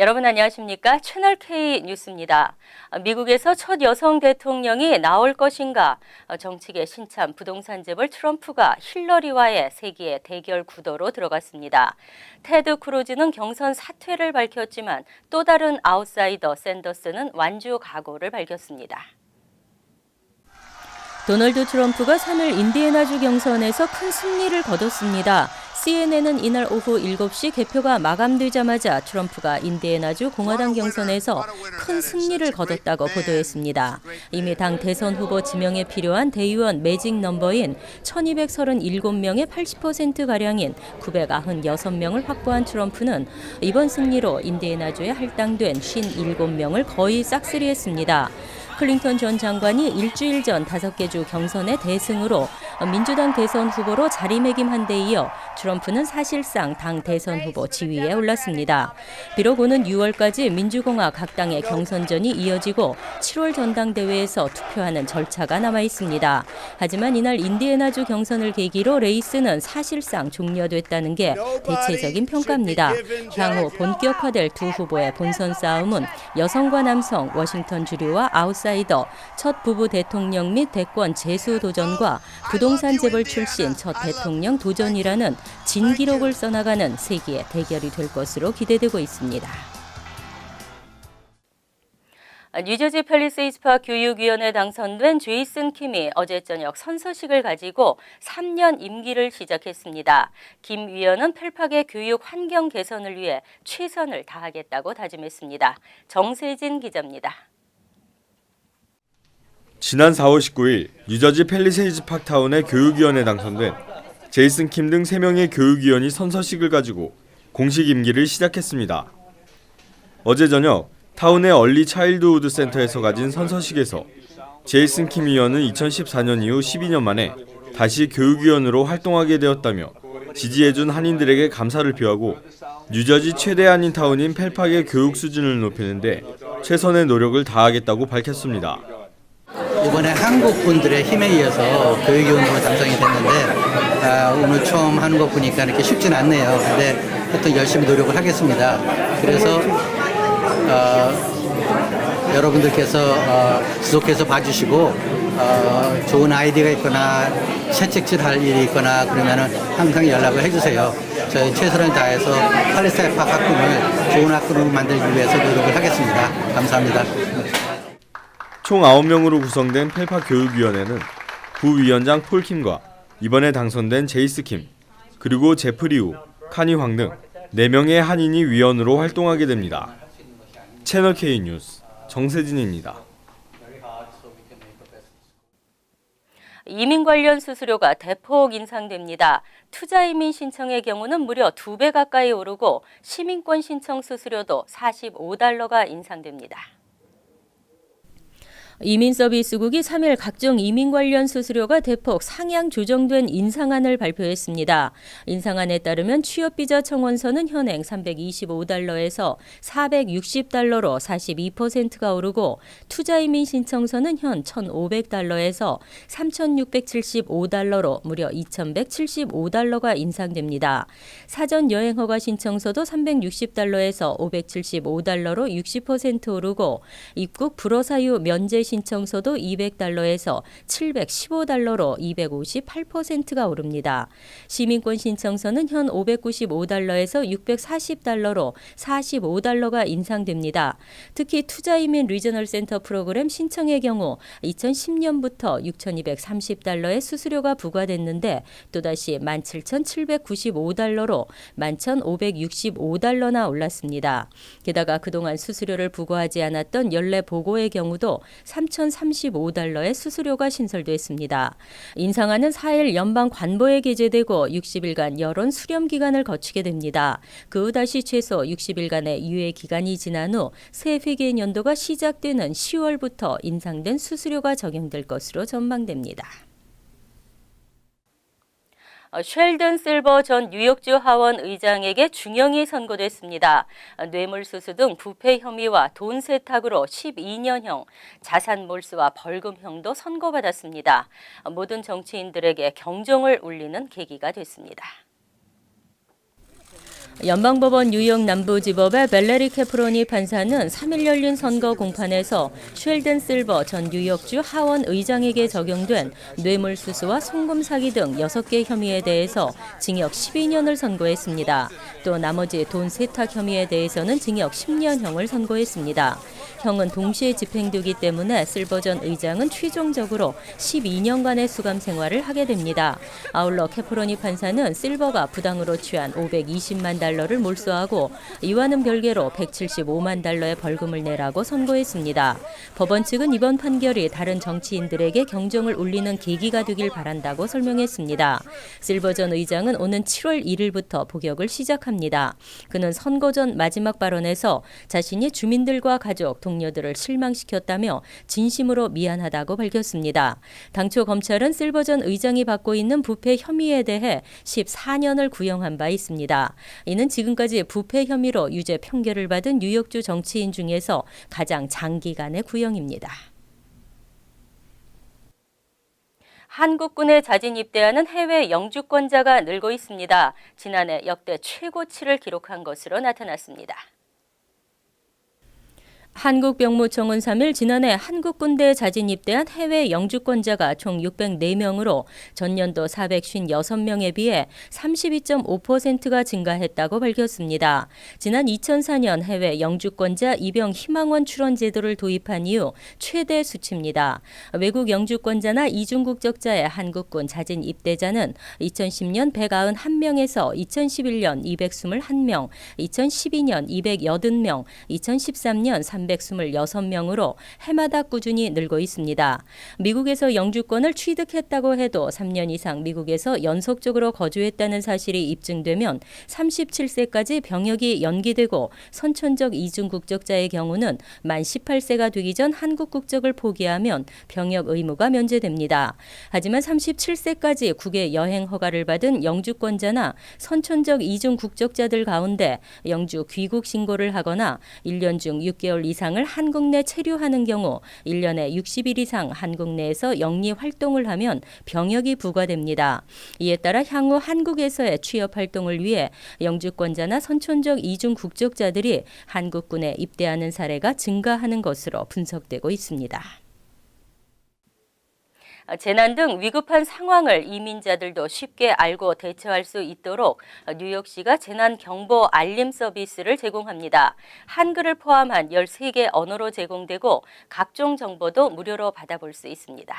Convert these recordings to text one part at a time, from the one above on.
여러분 안녕하십니까? 채널 K 뉴스입니다. 미국에서 첫 여성 대통령이 나올 것인가? 정치계 신참 부동산 재벌 트럼프가 힐러리와의 세기의 대결 구도로 들어갔습니다. 테드 크루즈는 경선 사퇴를 밝혔지만 또 다른 아웃사이더 샌더스는 완주 각오를 밝혔습니다. 도널드 트럼프가 3일 인디애나주 경선에서 큰 승리를 거뒀습니다. CNN은 이날 오후 7시 개표가 마감되자마자 트럼프가 인디애나주 공화당 경선에서 큰 승리를 거뒀다고 보도했습니다. 이미 당 대선 후보 지명에 필요한 대의원 매직 넘버인 1237명의 80%가량인 996명을 확보한 트럼프는 이번 승리로 인디애나주에 할당된 57명을 거의 싹쓸이했습니다. 클린턴 전 장관이 일주일 전 5개 주 경선의 대승으로 민주당 대선 후보로 자리매김한 데 이어 트럼프는 사실상 당 대선 후보 지위에 올랐습니다. 비록 오는 6월까지 민주공화 각 당의 경선전이 이어지고 7월 전당대회에서 투표하는 절차가 남아 있습니다. 하지만 이날 인디애나주 경선을 계기로 레이스는 사실상 종료됐다는 게 대체적인 평가입니다. 향후 본격화될 두 후보의 본선 싸움은 여성과 남성, 워싱턴 주류와 아웃사이더, 첫 부부 대통령 및 대권 재수 도전과 부동산 재벌 출신 첫 대통령 도전이라는 진기록을 써나가는 세기의 대결이 될 것으로 기대되고 있습니다. 뉴저지 팰리세이즈 파크 교육위원회에 당선된 제이슨 킴이 어제 저녁 선서식을 가지고 3년 임기를 시작했습니다. 김 위원은 펠팍의 교육 환경 개선을 위해 최선을 다하겠다고 다짐했습니다. 정세진 기자입니다. 지난 4월 19일 뉴저지 팰리세이즈 파크타운의 교육위원회에 당선된 제이슨 킴 등 3명의 교육위원이 선서식을 가지고 공식 임기를 시작했습니다. 어제 저녁 타운의 얼리 차일드우드 센터에서 가진 선서식에서 제이슨 킴 위원은 2014년 이후 12년 만에 다시 교육위원으로 활동하게 되었다며 지지해준 한인들에게 감사를 표하고 뉴저지 최대 한인 타운인 펠팍의 교육 수준을 높이는 데 최선의 노력을 다하겠다고 밝혔습니다. 이번에 한국 분들의 힘에 의해서 교육위원으로 당선이 됐는데 오늘 처음 하는 거 보니까 이렇게 쉽진 않네요. 근데 하여튼 열심히 노력을 하겠습니다. 그래서 여러분들께서 지속해서 봐주시고 좋은 아이디어가 있거나 채찍질할 일이 있거나 그러면은 항상 연락을 해주세요. 저희 최선을 다해서 팰리세이즈 파크 학군을 좋은 학군으로 만들기 위해서 노력을 하겠습니다. 감사합니다. 총 9명으로 구성된 펠팍 교육위원회는 부위원장 폴 킴과 이번에 당선된 제이스 킴, 그리고 제프리 우, 카니 황 등 4명의 한인이 위원으로 활동하게 됩니다. 채널 K 뉴스 정세진입니다. 이민 관련 수수료가 대폭 인상됩니다. 투자이민 신청의 경우는 무려 2배 가까이 오르고 시민권 신청 수수료도 $45가 인상됩니다. 이민서비스국이 3일 각종 이민 관련 수수료가 대폭 상향 조정된 인상안을 발표했습니다. 인상안에 따르면 취업비자 청원서는 현행 $325에서 $460로 42%가 오르고 투자이민 신청서는 현 $1,500에서 $3,675로 무려 $2,175가 인상됩니다. 사전 여행허가 신청서도 $360에서 $575로 60% 오르고 입국 불허사유 면제 신청서도 $200에서 $715로 258%가 오릅니다. 시민권 신청서는 현 $595에서 $640로 45%가 인상됩니다. 특히 투자이민 리저널 센터 프로그램 신청의 경우 2010년부터 $6,230의 수수료가 부과됐는데 또다시 $17,795로 11,565나 올랐습니다. 게다가 그동안 수수료를 부과하지 않았던 연례 보고의 경우도 $3,035의 수수료가 신설됐습니다. 인상안은 4일 연방 관보에 게재되고 60일간 여론 수렴 기간을 거치게 됩니다. 그 후 다시 최소 60일간의 유예 기간이 지난 후 새 회계 연도가 시작되는 10월부터 인상된 수수료가 적용될 것으로 전망됩니다. 쉘든 실버 전 뉴욕주 하원 의장에게 중형이 선고됐습니다. 뇌물수수 등 부패 혐의와 돈 세탁으로 12년형, 자산 몰수와 벌금형도 선고받았습니다. 모든 정치인들에게 경종을 울리는 계기가 됐습니다. 연방법원 뉴욕 남부지법의 벨레리 캐프로니 판사는 3일 열린 선거 공판에서 쉘든 실버 전 뉴욕주 하원 의장에게 적용된 뇌물수수와 송금 사기 등 6개 혐의에 대해서 징역 12년을 선고했습니다. 또 나머지 돈 세탁 혐의에 대해서는 징역 10년형을 선고했습니다. 형은 동시에 집행되기 때문에 실버 전 의장은 최종적으로 12년간의 수감 생활을 하게 됩니다. 아울러 캐프로니 판사는 실버가 부당으로 취한 520만 달러를 몰수하고 이와는 별개로 175만 달러의 벌금을 내라고 선고했습니다. 법원 측은 이번 판결이 다른 정치인들에게 경종을 울리는 계기가 되길 바란다고 설명했습니다. 실버 전 의장은 오는 7월 1일부터 복역을 시작합니다. 그는 선거 전 마지막 발언에서 자신이 주민들과 가족, 동료들을 실망시켰다며 진심으로 미안하다고 밝혔습니다. 당초 검찰은 실버 전 의장이 받고 있는 부패 혐의에 대해 14년을 구형한 바 있습니다. 이는 지금까지 부패 혐의로 유죄 판결을 받은 뉴욕주 정치인 중에서 가장 장기간의 구형입니다. 한국군에 자진 입대하는 해외 영주권자가 늘고 있습니다. 지난해 역대 최고치를 기록한 것으로 나타났습니다. 한국병무청은 3일 지난해 한국군대에 자진 입대한 해외 영주권자가 총 604명으로 전년도 456명에 비해 32.5%가 증가했다고 밝혔습니다. 지난 2004년 해외 영주권자 입영 희망원 출원 제도를 도입한 이후 최대 수치입니다. 외국 영주권자나 이중국적자의 한국군 자진 입대자는 2010년 191명에서 2011년 221명, 2012년 280명, 2013년 326명으로 해마다 꾸준히 늘고 있습니다. 미국에서 영주권을 취득했다고 해도 3년 이상 미국에서 연속적으로 거주했다는 사실이 입증되면 37세까지 병역이 연기되고 선천적 이중국적자의 경우는 만 18세가 되기 전 한국 국적을 포기하면 병역 의무가 면제됩니다. 하지만 37세까지 국외 여행 허가를 받은 영주권자나 선천적 이중국적자들 가운데 영주 귀국 신고를 하거나 1년 중 6개월 이상을 한국 내 체류하는 경우 1년에 60일 이상 한국 내에서 영리 활동을 하면 병역이 부과됩니다. 이에 따라 향후 한국에서의 취업 활동을 위해 영주권자나 선천적 이중 국적자들이 한국군에 입대하는 사례가 증가하는 것으로 분석되고 있습니다. 재난 등 위급한 상황을 이민자들도 쉽게 알고 대처할 수 있도록 뉴욕시가 재난 경보 알림 서비스를 제공합니다. 한글을 포함한 13개 언어로 제공되고 각종 정보도 무료로 받아볼 수 있습니다.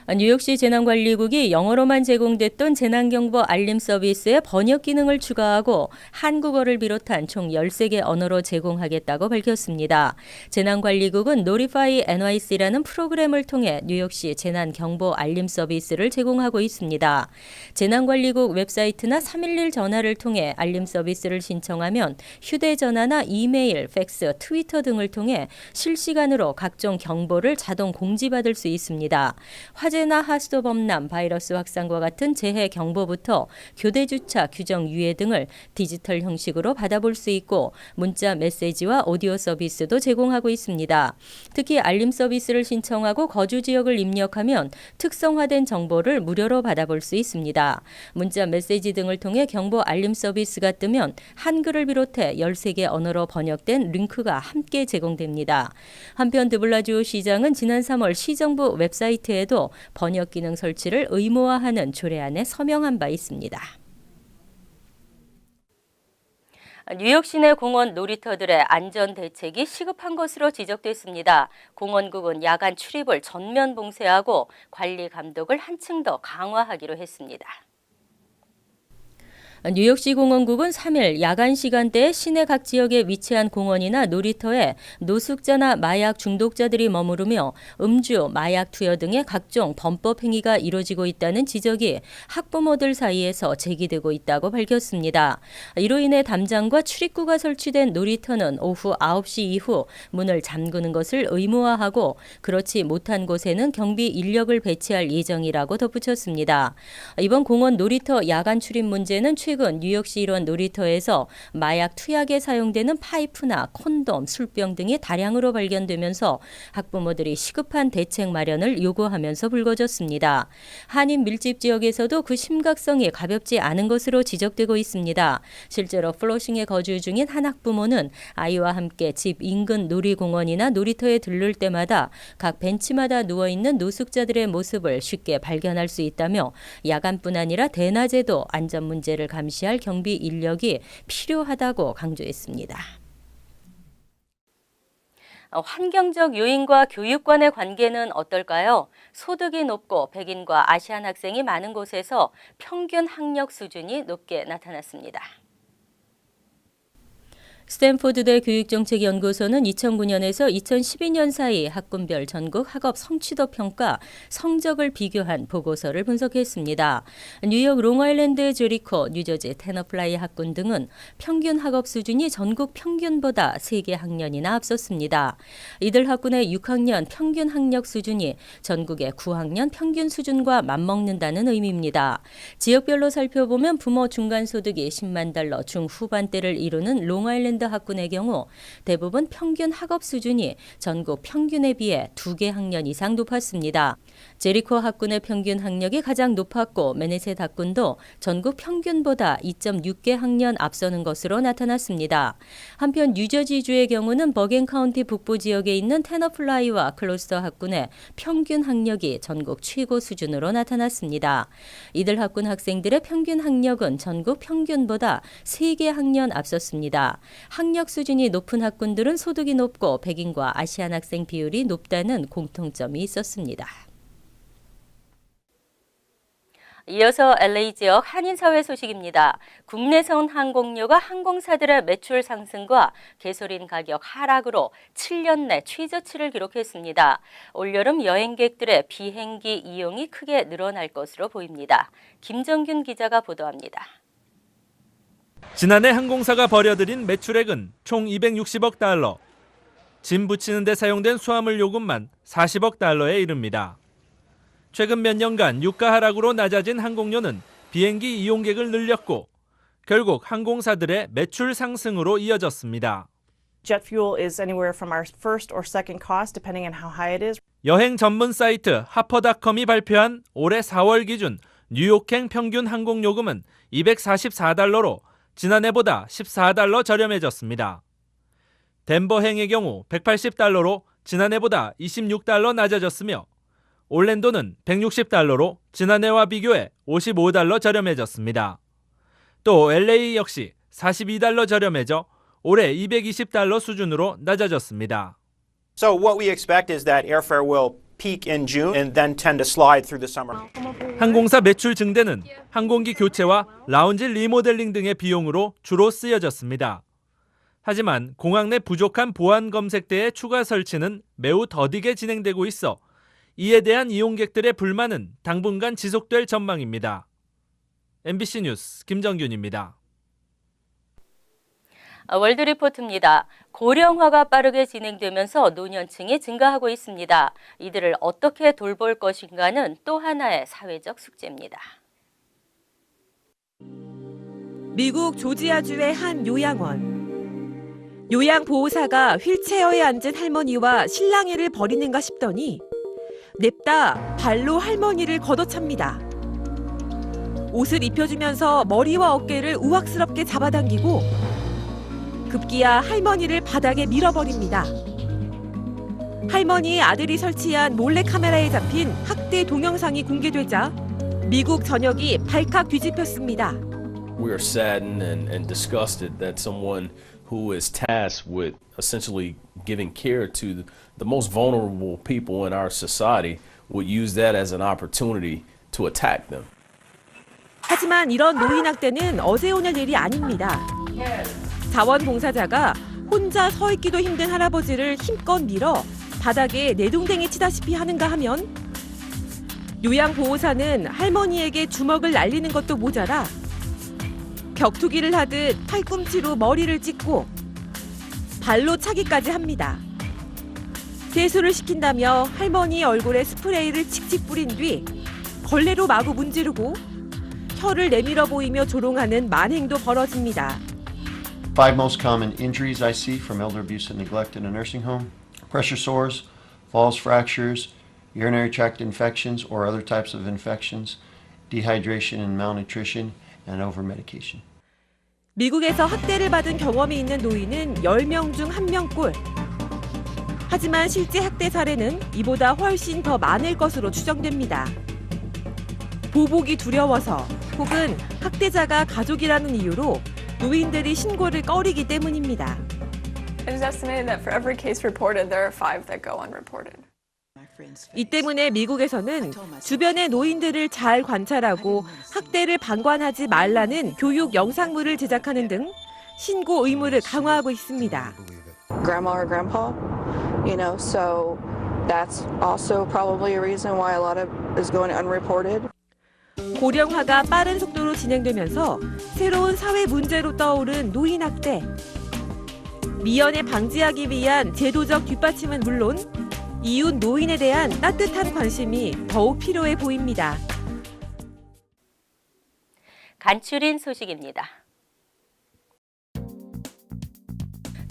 뉴욕시 재난관리국이 영어로만 제공됐던 재난경보 알림 서비스에 번역 기능을 추가하고 한국어를 비롯한 총 13개 언어로 제공하겠다고 밝혔습니다. 재난관리국은 Notify NYC라는 프로그램을 통해 뉴욕시 재난경보 알림 서비스를 제공하고 있습니다. 재난관리국 웹사이트나 311 전화를 통해 알림 서비스를 신청하면 휴대전화나 이메일, 팩스, 트위터 등을 통해 실시간으로 각종 경보를 자동 공지받을 수 있습니다. 화재나 하수도 범람, 바이러스 확산과 같은 재해 경보부터 교대 주차, 규정 유예 등을 디지털 형식으로 받아볼 수 있고 문자 메시지와 오디오 서비스도 제공하고 있습니다. 특히 알림 서비스를 신청하고 거주 지역을 입력하면 특성화된 정보를 무료로 받아볼 수 있습니다. 문자 메시지 등을 통해 경보 알림 서비스가 뜨면 한글을 비롯해 13개 언어로 번역된 링크가 함께 제공됩니다. 한편 드블라주오 시장은 지난 3월 시정부 웹사이트에도 번역 기능 설치를 의무화하는 조례안에 서명한 바 있습니다. 뉴욕 시내 공원 놀이터들의 안전 대책이 시급한 것으로 지적됐습니다. 공원국은 야간 출입을 전면 봉쇄하고 관리 감독을 한층 더 강화하기로 했습니다. 뉴욕시 공원국은 3일 야간 시간대에 시내 각 지역에 위치한 공원이나 놀이터에 노숙자나 마약 중독자들이 머무르며 음주, 마약 투여 등의 각종 범법 행위가 이루어지고 있다는 지적이 학부모들 사이에서 제기되고 있다고 밝혔습니다. 이로 인해 담장과 출입구가 설치된 놀이터는 오후 9시 이후 문을 잠그는 것을 의무화하고 그렇지 못한 곳에는 경비 인력을 배치할 예정이라고 덧붙였습니다. 이번 공원 놀이터 야간 출입 문제는 최근 최근 뉴욕시 일원 놀이터에서 마약 투약에 사용되는 파이프나 콘돔, 술병 등이 다량으로 발견되면서 학부모들이 시급한 대책 마련을 요구하면서 불거졌습니다. 한인 밀집 지역에서도 그 심각성이 가볍지 않은 것으로 지적되고 있습니다. 실제로 플러싱에 거주 중인 한 학부모는 아이와 함께 집 인근 놀이공원이나 놀이터에 들를 때마다 각 벤치마다 누워있는 노숙자들의 모습을 쉽게 발견할 수 있다며 야간뿐 아니라 대낮에도 안전 문제를 감시할 경비 인력이 필요하다고 강조했습니다. 환경적 요인과 교육관의 관계는 어떨까요? 소득이 높고 백인과 아시안 학생이 많은 곳에서 평균 학력 수준이 높게 나타났습니다. 스탠포드대 교육정책연구소는 2009년에서 2012년 사이 학군별 전국 학업 성취도 평가 성적을 비교한 보고서를 분석했습니다. 뉴욕 롱아일랜드 제리코, 뉴저지 테너플라이 학군 등은 평균 학업 수준이 전국 평균보다 3개 학년이나 앞섰습니다. 이들 학군의 6학년 평균 학력 수준이 전국의 9학년 평균 수준과 맞먹는다는 의미입니다. 지역별로 살펴보면 부모 중간소득이 10만 달러 중후반대를 이루는 롱아일랜드 학군의 경우 대부분 평균 학업 수준이 전국 평균에 비해 2개 학년 이상 높았습니다. 제리코 학군의 평균 학력이 가장 높았고 매네셋 학군도 전국 평균보다 2.6개 학년 앞서는 것으로 나타났습니다. 한편 뉴저지주의 경우는 버겐 카운티 북부 지역에 있는 테너플라이와 클로스터 학군의 평균 학력이 전국 최고 수준으로 나타났습니다. 이들 학군 학생들의 평균 학력은 전국 평균보다 3개 학년 앞섰습니다. 학력 수준이 높은 학군들은 소득이 높고 백인과 아시안 학생 비율이 높다는 공통점이 있었습니다. 이어서 LA 지역 한인사회 소식입니다. 국내선 항공료가 항공사들의 매출 상승과 개솔린 가격 하락으로 7년 내 최저치를 기록했습니다. 올여름 여행객들의 비행기 이용이 크게 늘어날 것으로 보입니다. 김정균 기자가 보도합니다. 지난해 항공사가 벌여들인 매출액은 총 260억 달러, 짐 붙이는 데 사용된 수화물 요금만 40억 달러에 이릅니다. 최근 몇 년간 유가 하락으로 낮아진 항공료는 비행기 이용객을 늘렸고 결국 항공사들의 매출 상승으로 이어졌습니다. Jet fuel is anywhere from our first or second cost depending on how high it is. 여행 전문 사이트 하퍼닷컴이 발표한 올해 4월 기준 뉴욕행 평균 항공요금은 244달러로 지난해보다 14달러 저렴해졌습니다. 덴버행의 경우 180달러로 지난해보다 26달러 낮아졌으며 올랜도는 160달러로 지난해와 비교해 55달러 저렴해졌습니다. 또 LA 역시 42달러 저렴해져 올해 220달러 수준으로 낮아졌습니다. So what we expect is that airfare will peak in June and then tend to slide through the summer. 항공사 매출 증대는 항공기 교체와 라운지 리모델링 등의 비용으로 주로 쓰여졌습니다. 하지만 공항 내 부족한 보안 검색대의 추가 설치는 매우 더디게 진행되고 있어 이에 대한 이용객들의 불만은 당분간 지속될 전망입니다. MBC 뉴스 김정균입니다. 월드리포트입니다. 고령화가 빠르게 진행되면서 노년층이 증가하고 있습니다. 이들을 어떻게 돌볼 것인가는 또 하나의 사회적 숙제입니다. 미국 조지아주의 한 요양원. 요양보호사가 휠체어에 앉은 할머니와 실랑이를 벌이는가 싶더니 냅다 발로 할머니를 걷어찹니다. 옷을 입혀주면서 머리와 어깨를 우악스럽게 잡아당기고 급기야 할머니를 바닥에 밀어버립니다. 할머니의 아들이 설치한 몰래카메라에 잡힌 학대 동영상이 공개되자 미국 전역이 발칵 뒤집혔습니다. We are saddened and disgusted that someone who is tasked with essentially giving care to the most vulnerable people in our society would use that as an opportunity to attack them. 하지만 이런 노인 학대는 어제 오늘 일이 아닙니다. 자원봉사자가 혼자 서 있기도 힘든 할아버지를 힘껏 밀어 바닥에 내동댕이 치다시피 하는가 하면 요양보호사는 할머니에게 주먹을 날리는 것도 모자라 격투기를 하듯 팔꿈치로 머리를 찢고 발로 차기까지 합니다. 세수를 시킨다며 할머니 얼굴에 스프레이를 칙칙 뿌린 뒤 걸레로 마구 문지르고 혀를 내밀어 보이며 조롱하는 만행도 벌어집니다. 5 most common injuries I see from elder abuse and neglect in a nursing home: pressure sores, falls, fractures, urinary tract infections or other types of infections, dehydration and malnutrition, and over-medication. 미국에서 학대를 받은 경험이 있는 노인은 10명 중 1명꼴. 하지만 실제 학대 사례는 이보다 훨씬 더 많을 것으로 추정됩니다. 보복이 두려워서 혹은 학대자가 가족이라는 이유로 노인들이 신고를 꺼리기 때문입니다. It is estimated that for every case reported, there are 5 that go unreported. 이 때문에 미국에서는 주변의 노인들을 잘 관찰하고 학대를 방관하지 말라는 교육 영상물을 제작하는 등 신고 의무를 강화하고 있습니다. Grandma or grandpa, so that's also probably a reason why a lot of is going unreported. 고령화가 빠른 속도로 진행되면서 새로운 사회 문제로 떠오른 노인 학대. 미연에 방지하기 위한 제도적 뒷받침은 물론 이웃 노인에 대한 따뜻한 관심이 더욱 필요해 보입니다. 간추린 소식입니다.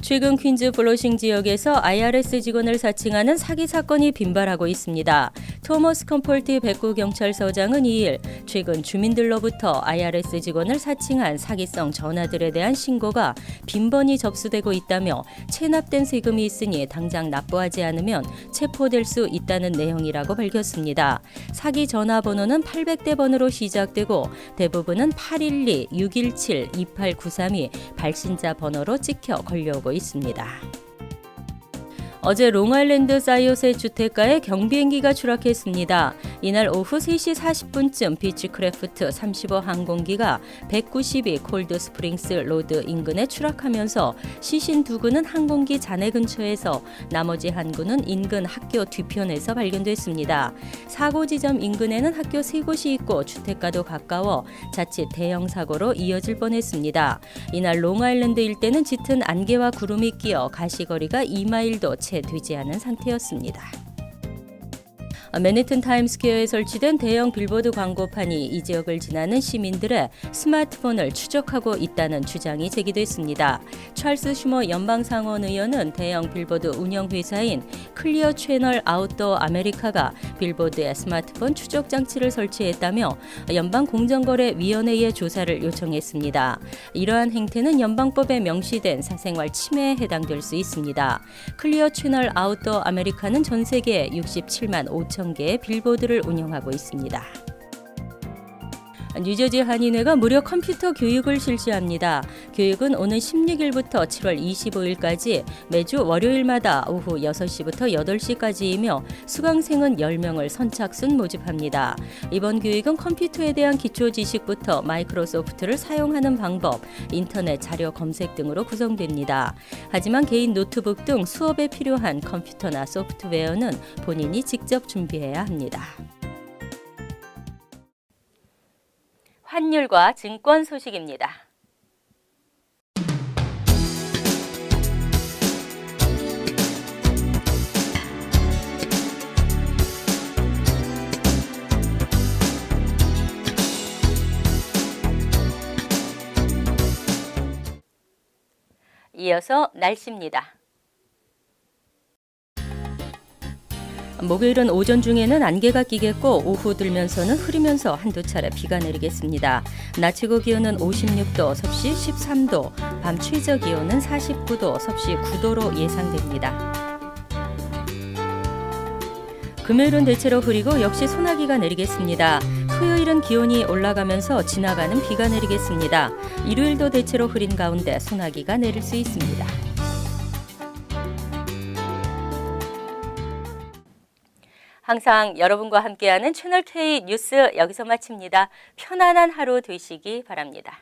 최근 퀸즈 블러싱 지역에서 IRS 직원을 사칭하는 사기 사건이 빈발하고 있습니다. 토머스 컴폴트 백구경찰서장은 2일 최근 주민들로부터 IRS 직원을 사칭한 사기성 전화들에 대한 신고가 빈번히 접수되고 있다며 체납된 세금이 있으니 당장 납부하지 않으면 체포될 수 있다는 내용이라고 밝혔습니다. 사기 전화번호는 800대 번호로 시작되고 대부분은 812-617-2893이 발신자 번호로 찍혀 걸려오고 있습니다. 어제 롱아일랜드 사이옷의 주택가에 경비행기가 추락했습니다. 이날 오후 3시 40분쯤 비치크래프트 35 항공기가 192 콜드스프링스 로드 인근에 추락하면서 시신 2구는 항공기 잔해 근처에서 나머지 한 구는 인근 학교 뒤편에서 발견됐습니다. 사고 지점 인근에는 학교 3곳이 있고 주택가도 가까워 자칫 대형 사고로 이어질 뻔했습니다. 이날 롱아일랜드 일대는 짙은 안개와 구름이 끼어 가시거리가 2마일도 채 되지 않은 상태였습니다. 맨해튼 타임스퀘어에 설치된 대형 빌보드 광고판이 이 지역을 지나는 시민들의 스마트폰을 추적하고 있다는 주장이 제기됐습니다. 찰스 슈머 연방상원 의원은 대형 빌보드 운영회사인 클리어 채널 아웃도어 아메리카가 빌보드에 스마트폰 추적 장치를 설치했다며 연방공정거래위원회에 조사를 요청했습니다. 이러한 행태는 연방법에 명시된 사생활 침해에 해당될 수 있습니다. 클리어 채널 아웃도어 아메리카는 전 세계 67만 5천 개의 빌보드를 운영하고 있습니다. 뉴저지 한인회가 무료 컴퓨터 교육을 실시합니다. 교육은 오는 16일부터 7월 25일까지 매주 월요일마다 오후 6시부터 8시까지이며 수강생은 10명을 선착순 모집합니다. 이번 교육은 컴퓨터에 대한 기초 지식부터 마이크로소프트를 사용하는 방법, 인터넷 자료 검색 등으로 구성됩니다. 하지만 개인 노트북 등 수업에 필요한 컴퓨터나 소프트웨어는 본인이 직접 준비해야 합니다. 환율과 증권 소식입니다. 이어서 날씨입니다. 목요일은 오전 중에는 안개가 끼겠고 오후 들면서는 흐리면서 한두 차례 비가 내리겠습니다. 낮 최고 기온은 56도, 섭씨 13도, 밤 최저 기온은 49도, 섭씨 9도로 예상됩니다. 금요일은 대체로 흐리고 역시 소나기가 내리겠습니다. 토요일은 기온이 올라가면서 지나가는 비가 내리겠습니다. 일요일도 대체로 흐린 가운데 소나기가 내릴 수 있습니다. 항상 여러분과 함께하는 채널K 뉴스 여기서 마칩니다. 편안한 하루 되시기 바랍니다.